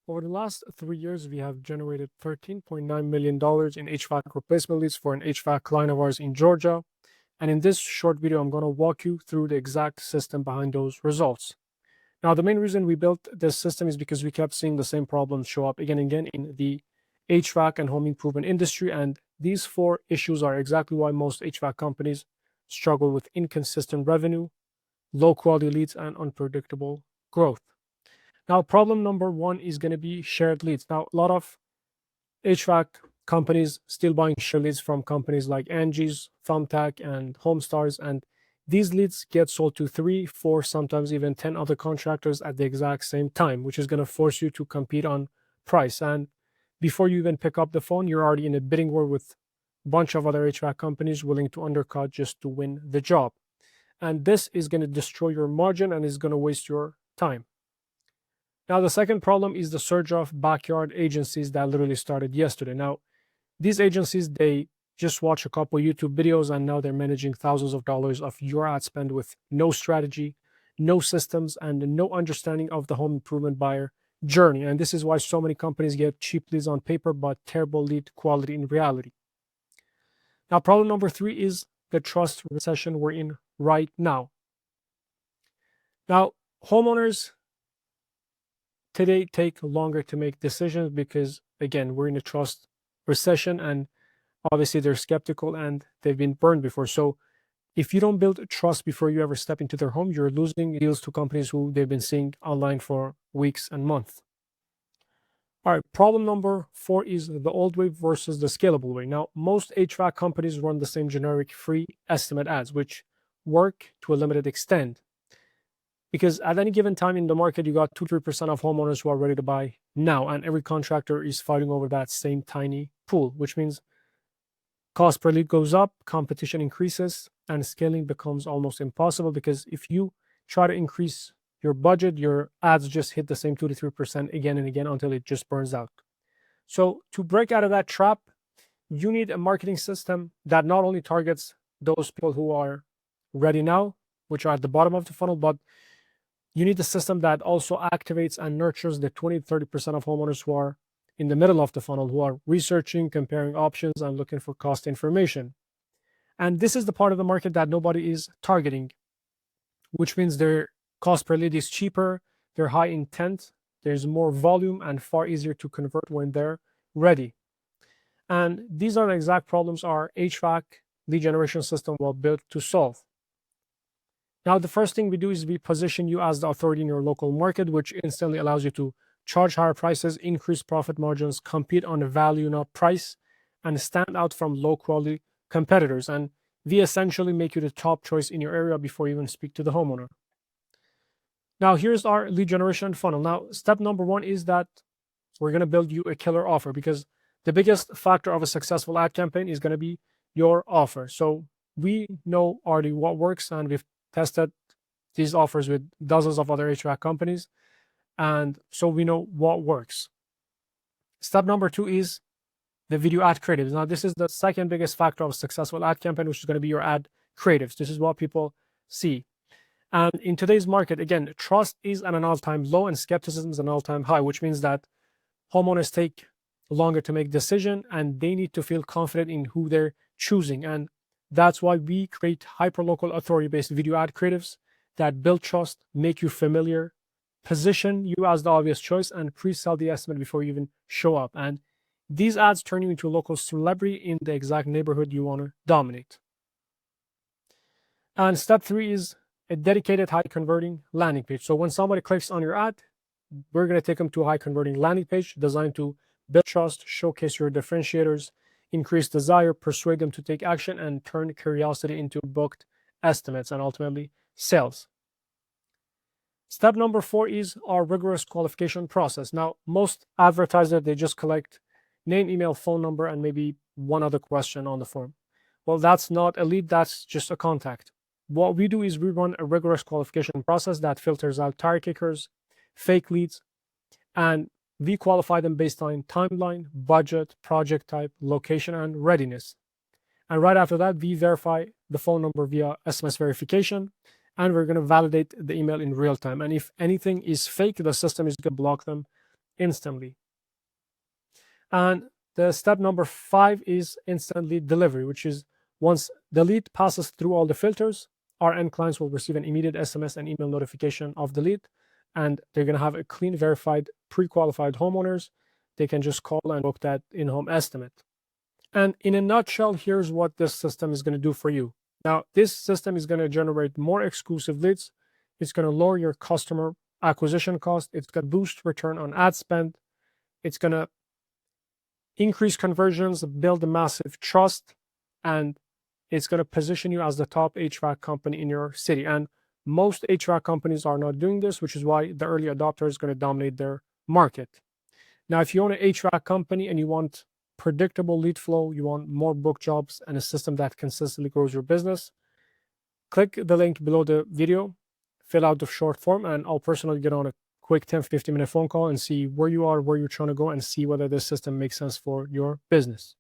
Over the last 3 years, we have generated $13.9 million in HVAC replacement leads for an HVAC client of ours in Georgia. And in this short video, I'm going to walk you through the exact system behind those results. Now, the main reason we built this system is because we kept seeing the same problems show up again and again in the HVAC and home improvement industry. And these four issues are exactly why most HVAC companies struggle with inconsistent revenue, low quality leads, and unpredictable growth. Now, problem number one is going to be shared leads. Now, a lot of HVAC companies still buying shared leads from companies like Angie's, Thumbtack, and HomeStars, and these leads get sold to 3, 4, sometimes even 10 other contractors at the exact same time, which is going to force you to compete on price. And before you even pick up the phone, you're already in a bidding war with a bunch of other HVAC companies willing to undercut just to win the job. And this is going to destroy your margin and is going to waste your time. Now, the second problem is the surge of backyard agencies that literally started yesterday. Now, these agencies, they just watch a couple YouTube videos and now they're managing thousands of dollars of your ad spend with no strategy, no systems, and no understanding of the home improvement buyer journey. And this is why so many companies get cheap leads on paper, but terrible lead quality in reality. Now, problem number 3 is the trust recession we're in right now. Now, homeowners today take longer to make decisions because, again, we're in a trust recession and obviously they're skeptical and they've been burned before. So if you don't build trust before you ever step into their home, you're losing deals to companies who they've been seeing online for weeks and months. All right, problem number 4 is the old way versus the scalable way. Now, most HVAC companies run the same generic free estimate ads, which work to a limited extent. Because at any given time in the market, you got 2-3% of homeowners who are ready to buy now, and every contractor is fighting over that same tiny pool, which means cost per lead goes up, competition increases, and scaling becomes almost impossible because if you try to increase your budget, your ads just hit the same 2-3% again and again until it just burns out. So to break out of that trap, you need a marketing system that not only targets those people who are ready now, which are at the bottom of the funnel, but you need a system that also activates and nurtures the 20-30% of homeowners who are in the middle of the funnel, who are researching, comparing options, and looking for cost information. And this is the part of the market that nobody is targeting, which means their cost per lead is cheaper, they're high intent, there's more volume, and far easier to convert when they're ready. And these are the exact problems our HVAC lead generation system was built to solve. Now, the first thing we do is we position you as the authority in your local market, which instantly allows you to charge higher prices, increase profit margins, compete on value, not price, and stand out from low quality competitors. And we essentially make you the top choice in your area before you even speak to the homeowner. Now, here's our lead generation funnel. Now, step number 1 is that we're going to build you a killer offer because the biggest factor of a successful ad campaign is going to be your offer. So we know already what works, and we've tested these offers with dozens of other HVAC companies, and so we know what works. Step number 2 is the video ad creatives. Now, this is the second biggest factor of a successful ad campaign, which is going to be your ad creatives. This is what people see. And in today's market, again, trust is at an all-time low and skepticism is an all-time high, which means that homeowners take longer to make decision and they need to feel confident in who they're choosing. And that's why we create hyperlocal authority-based video ad creatives that build trust, make you familiar, position you as the obvious choice, and pre-sell the estimate before you even show up. And these ads turn you into a local celebrity in the exact neighborhood you want to dominate. And step 3 is a dedicated high converting landing page. So when somebody clicks on your ad, we're going to take them to a high converting landing page designed to build trust, showcase your differentiators, increase desire, persuade them to take action, and turn curiosity into booked estimates and ultimately sales. Step number 4 is our rigorous qualification process. Now, most advertisers, they just collect name, email, phone number, and maybe one other question on the form. Well, that's not a lead, that's just a contact. What we do is we run a rigorous qualification process that filters out tire kickers, fake leads, and we qualify them based on timeline, budget, project type, location, and readiness. And right after that, we verify the phone number via SMS verification, and we're going to validate the email in real time. And if anything is fake, the system is going to block them instantly. And the step number 5 is instant lead delivery, which is once the lead passes through all the filters, our end clients will receive an immediate SMS and email notification of the lead, and they're going to have a clean, verified, pre-qualified homeowners. They can just call and book that in-home estimate. And in a nutshell, here's what this system is going to do for you. Now, this system is going to generate more exclusive leads. It's going to lower your customer acquisition cost. It's going to boost return on ad spend. It's going to increase conversions, build a massive trust, and it's going to position you as the top HVAC company in your city. And most HVAC companies are not doing this, which is why the early adopter is going to dominate their market. Now, if you own an HVAC company and you want predictable lead flow, you want more book jobs and a system that consistently grows your business, click the link below the video, fill out the short form, and I'll personally get on a quick 10-15 minute phone call and see where you are, where you're trying to go, and see whether this system makes sense for your business.